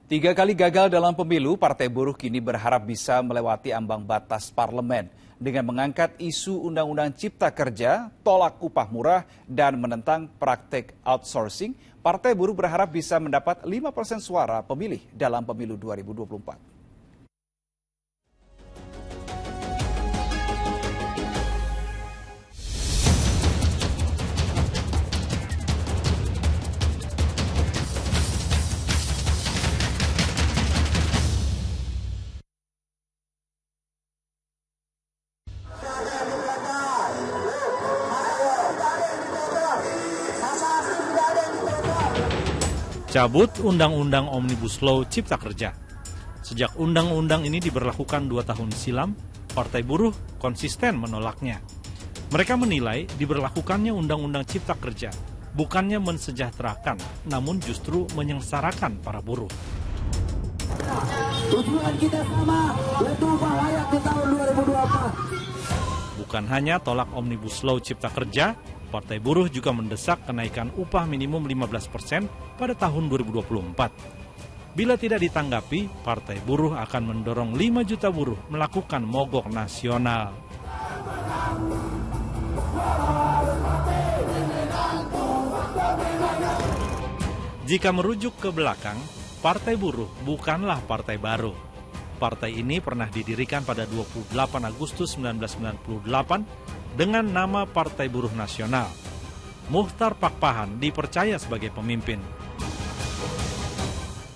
3 kali gagal dalam pemilu, Partai Buruh kini berharap bisa melewati ambang batas parlemen dengan mengangkat isu Undang-Undang Cipta Kerja, tolak upah murah, dan menentang praktek outsourcing. Partai Buruh berharap bisa mendapat 5% suara pemilih dalam pemilu 2024. Cabut Undang-Undang Omnibus Law Cipta Kerja. Sejak undang-undang ini diberlakukan 2 tahun silam, Partai Buruh konsisten menolaknya. Mereka menilai diberlakukannya Undang-Undang Cipta Kerja bukannya mensejahterakan, namun justru menyengsarakan para buruh. Tujuan kita sama, yaitu upah layak di tahun 2024. Bukan hanya tolak Omnibus Law Cipta Kerja, Partai Buruh juga mendesak kenaikan upah minimum 15% pada tahun 2024. Bila tidak ditanggapi, Partai Buruh akan mendorong 5 juta buruh melakukan mogok nasional. Jika merujuk ke belakang, Partai Buruh bukanlah partai baru. Partai ini pernah didirikan pada 28 Agustus 1998 dengan nama Partai Buruh Nasional. Muchtar Pakpahan dipercaya sebagai pemimpin.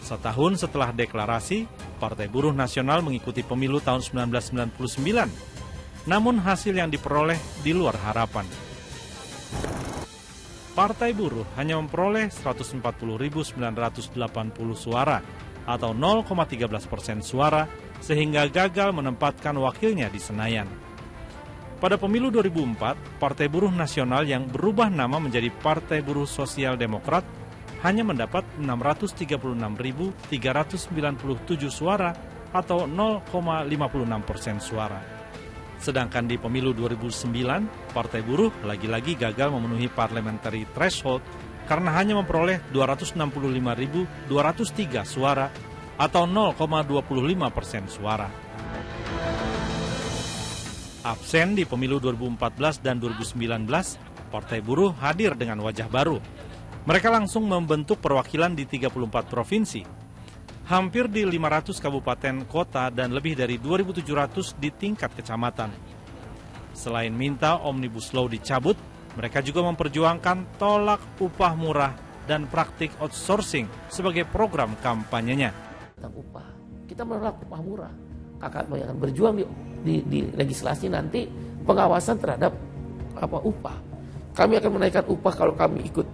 Setahun setelah deklarasi, Partai Buruh Nasional mengikuti pemilu tahun 1999. Namun hasil yang diperoleh di luar harapan. Partai Buruh hanya memperoleh 140.980 suara atau 0,13% suara sehingga gagal menempatkan wakilnya di Senayan. Pada pemilu 2004, Partai Buruh Nasional yang berubah nama menjadi Partai Buruh Sosial Demokrat hanya mendapat 636.397 suara atau 0,56% suara. Sedangkan di pemilu 2009, Partai Buruh lagi-lagi gagal memenuhi parliamentary threshold karena hanya memperoleh 265.203 suara atau 0,25% suara. Absen di pemilu 2014 dan 2019, Partai Buruh hadir dengan wajah baru. Mereka langsung membentuk perwakilan di 34 provinsi, hampir di 500 kabupaten kota dan lebih dari 2.700 di tingkat kecamatan. Selain minta Omnibus Law dicabut, mereka juga memperjuangkan tolak upah murah dan praktik outsourcing sebagai program kampanyenya. Upah, kita menolak upah murah. Kakak akan berjuang di legislasi nanti pengawasan terhadap upah. Kami akan menaikkan upah kalau kami ikut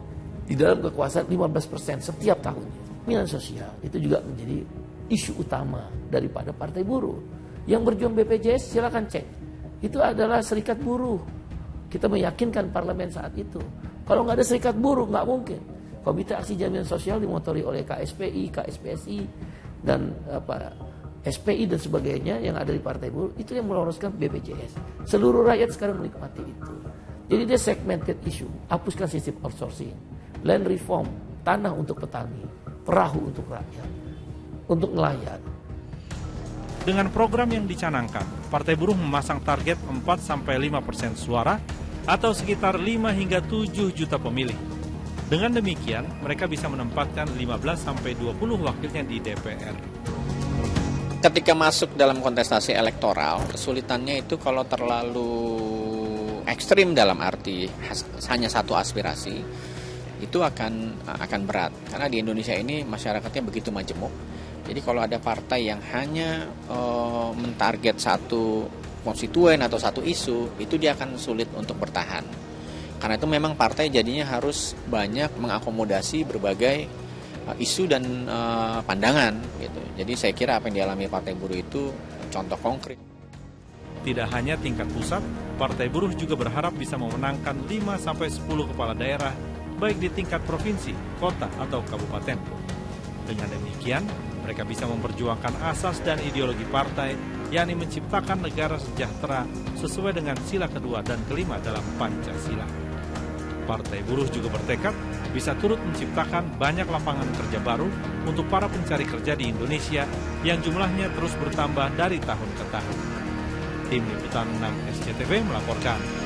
di dalam kekuasaan 15% setiap tahunnya. Jaminan sosial itu juga menjadi isu utama daripada Partai Buruh. Yang berjuang BPJS silakan cek. Itu adalah serikat buruh. Kita meyakinkan parlemen saat itu. Kalau nggak ada serikat buruh nggak mungkin. Komite Aksi Jaminan Sosial dimotori oleh KSPI, KSPSI dan SPI dan sebagainya yang ada di Partai Buruh, itu yang meloloskan BPJS. Seluruh rakyat sekarang menikmati itu. Jadi dia segmented issue, hapuskan sistem outsourcing, land reform, tanah untuk petani, perahu untuk rakyat, untuk nelayan. Dengan program yang dicanangkan, Partai Buruh memasang target 4-5% suara atau sekitar 5 hingga 7 juta pemilih. Dengan demikian, mereka bisa menempatkan 15-20 wakilnya di DPR. Ketika masuk dalam kontestasi elektoral, kesulitannya itu kalau terlalu ekstrim dalam arti hanya satu aspirasi, itu akan berat. Karena di Indonesia ini masyarakatnya begitu majemuk. Jadi kalau ada partai yang hanya mentarget satu konstituen atau satu isu, itu dia akan sulit untuk bertahan. Karena itu memang partai jadinya harus banyak mengakomodasi berbagai isu dan pandangan gitu. Jadi saya kira apa yang dialami Partai Buruh itu contoh konkret. Tidak hanya tingkat pusat, Partai Buruh juga berharap bisa memenangkan 5-10 kepala daerah baik di tingkat provinsi, kota atau kabupaten. Dengan demikian, mereka bisa memperjuangkan asas dan ideologi partai, yakni menciptakan negara sejahtera sesuai dengan sila kedua dan kelima dalam Pancasila. Partai Buruh juga bertekad bisa turut menciptakan banyak lapangan kerja baru untuk para pencari kerja di Indonesia yang jumlahnya terus bertambah dari tahun ke tahun. Tim Liputan 6 SCTV melaporkan.